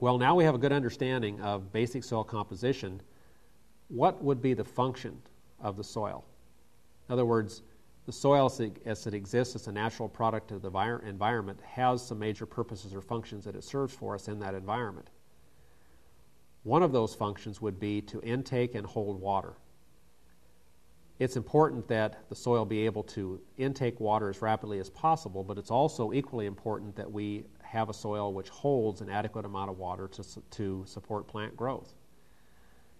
Well, now we have a good understanding of basic soil composition. What would be the function of the soil? In other words, the soil as it exists as a natural product of the environment has some major purposes or functions that it serves for us in that environment. One of those functions would be to intake and hold water. It's important that the soil be able to intake water as rapidly as possible, but it's also equally important that we have a soil which holds an adequate amount of water to support plant growth.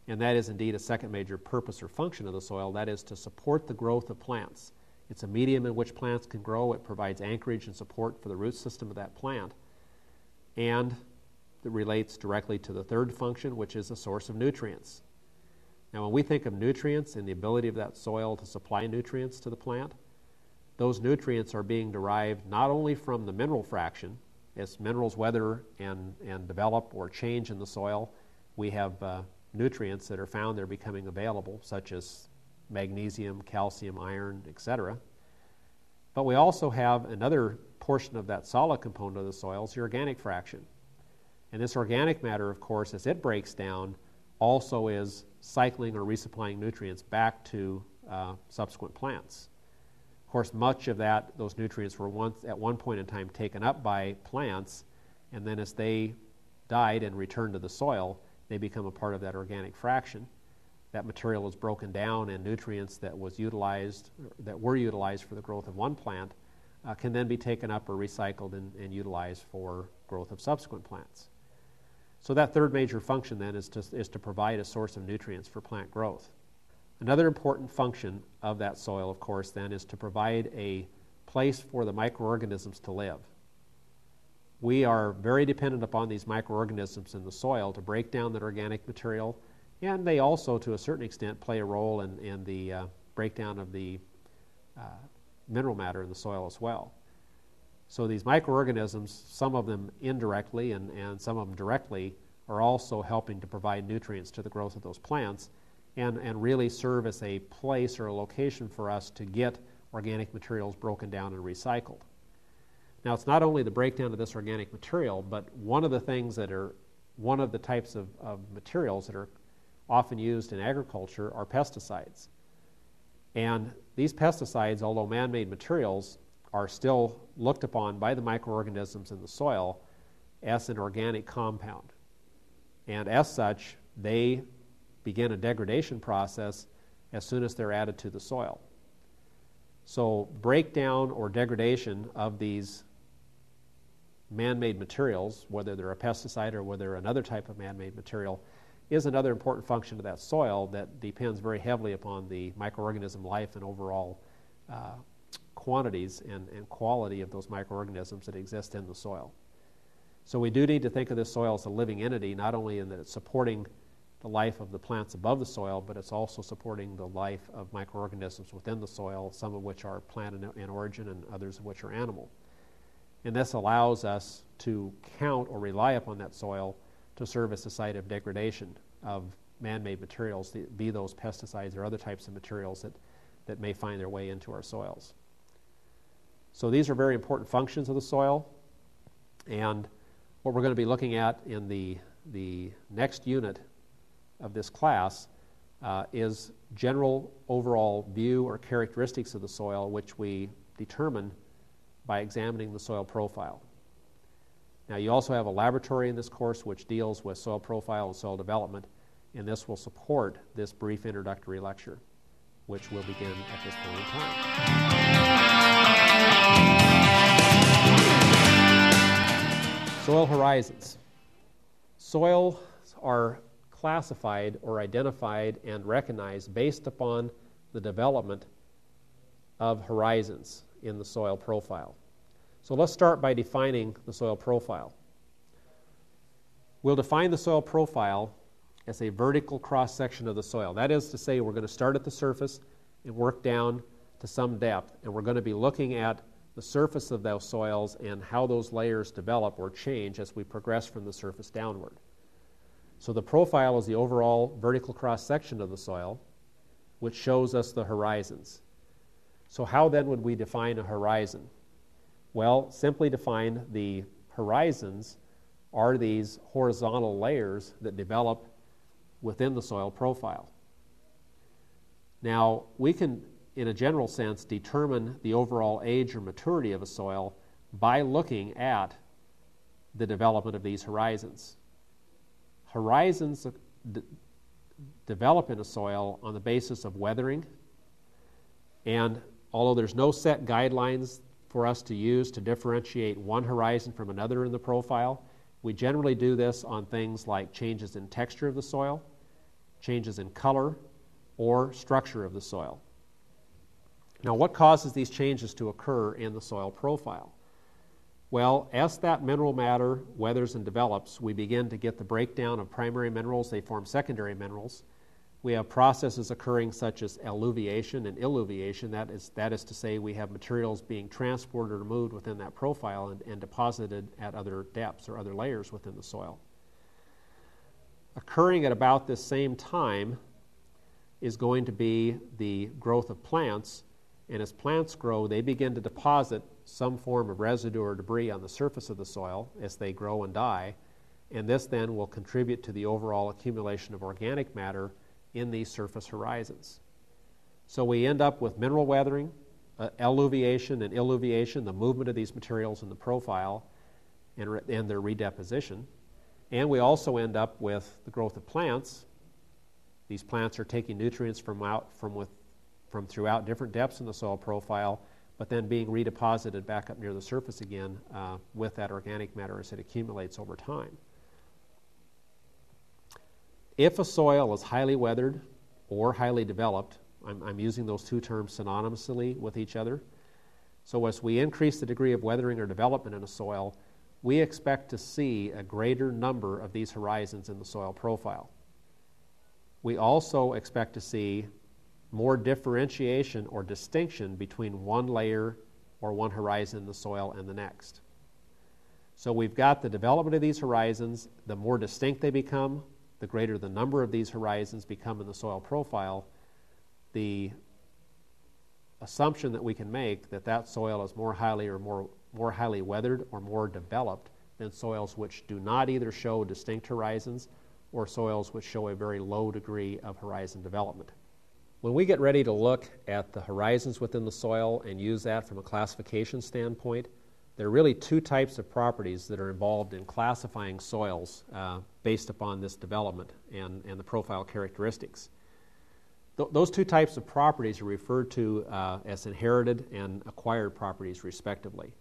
And that is indeed a second major purpose or function of the soil, that is to support the growth of plants. It's a medium in which plants can grow. It provides anchorage and support for the root system of that plant. And it relates directly to the third function, which is a source of nutrients. Now, when we think of nutrients and the ability of that soil to supply nutrients to the plant, those nutrients are being derived not only from the mineral fraction. As minerals weather and develop or change in the soil, we have nutrients that are found that are becoming available, such as magnesium, calcium, iron, etc. But we also have another portion of that solid component of the soil, is the organic fraction. And this organic matter, of course, as it breaks down, also is cycling or resupplying nutrients back to subsequent plants. Of course, much of those nutrients were at one point in time taken up by plants, and then as they died and returned to the soil, they become a part of that organic fraction. That material is broken down, and nutrients that were utilized for the growth of one plant can then be taken up or recycled and utilized for growth of subsequent plants. So that third major function then is to provide a source of nutrients for plant growth. Another important function of that soil, of course, then is to provide a place for the microorganisms to live. We are very dependent upon these microorganisms in the soil to break down that organic material, and they also, to a certain extent, play a role in the breakdown of the mineral matter in the soil as well. So these microorganisms, some of them indirectly and some of them directly, are also helping to provide nutrients to the growth of those plants and really serve as a place or a location for us to get organic materials broken down and recycled. Now, it's not only the breakdown of this organic material, but one of the types of materials that are often used in agriculture are pesticides. And these pesticides, although man-made materials, are still looked upon by the microorganisms in the soil as an organic compound. And as such, they begin a degradation process as soon as they're added to the soil. So breakdown or degradation of these man-made materials, whether they're a pesticide or whether they're another type of man-made material, is another important function of that soil that depends very heavily upon the microorganism life and overall quantities and quality of those microorganisms that exist in the soil. So we do need to think of this soil as a living entity, not only in that it's supporting the life of the plants above the soil, but it's also supporting the life of microorganisms within the soil, some of which are plant in origin and others of which are animal. And this allows us to count or rely upon that soil to serve as a site of degradation of man-made materials, be those pesticides or other types of materials that may find their way into our soils. So these are very important functions of the soil, and what we're going to be looking at in the next unit of this class is general overall view or characteristics of the soil, which we determine by examining the soil profile. Now, you also have a laboratory in this course which deals with soil profile and soil development, and this will support this brief introductory lecture, which will begin at this point in time. Soil horizons. Soils are classified or identified and recognized based upon the development of horizons in the soil profile. So let's start by defining the soil profile. We'll define the soil profile as a vertical cross-section of the soil. That is to say, we're going to start at the surface and work down to some depth, and we're going to be looking at the surface of those soils and how those layers develop or change as we progress from the surface downward. So the profile is the overall vertical cross-section of the soil, which shows us the horizons. So how then would we define a horizon? Well, simply define the horizons are these horizontal layers that develop within the soil profile. Now, we can, in a general sense, determine the overall age or maturity of a soil by looking at the development of these horizons. Horizons develop in a soil on the basis of weathering, and although there's no set guidelines for us to use to differentiate one horizon from another in the profile, we generally do this on things like changes in texture of the soil, changes in color, or structure of the soil. Now, what causes these changes to occur in the soil profile? Well, as that mineral matter weathers and develops, we begin to get the breakdown of primary minerals. They form secondary minerals. We have processes occurring such as alluviation and illuviation. That is to say, we have materials being transported or moved within that profile and deposited at other depths or other layers within the soil. Occurring at about this same time is going to be the growth of plants, and as plants grow, they begin to deposit some form of residue or debris on the surface of the soil as they grow and die, and this then will contribute to the overall accumulation of organic matter in these surface horizons. So we end up with mineral weathering, alluviation and illuviation, the movement of these materials in the profile and their redeposition. And we also end up with the growth of plants. These plants are taking nutrients from throughout different depths in the soil profile, but then being redeposited back up near the surface again with that organic matter as it accumulates over time. If a soil is highly weathered or highly developed, I'm using those two terms synonymously with each other. So as we increase the degree of weathering or development in a soil, we expect to see a greater number of these horizons in the soil profile. We also expect to see more differentiation or distinction between one layer or one horizon in the soil and the next. So we've got the development of these horizons. The more distinct they become, the greater the number of these horizons become in the soil profile, the assumption that we can make that soil is more highly weathered or more developed than soils which do not either show distinct horizons or soils which show a very low degree of horizon development. When we get ready to look at the horizons within the soil and use that from a classification standpoint, there are really two types of properties that are involved in classifying soils based upon this development and the profile characteristics. Those two types of properties are referred to as inherited and acquired properties, respectively.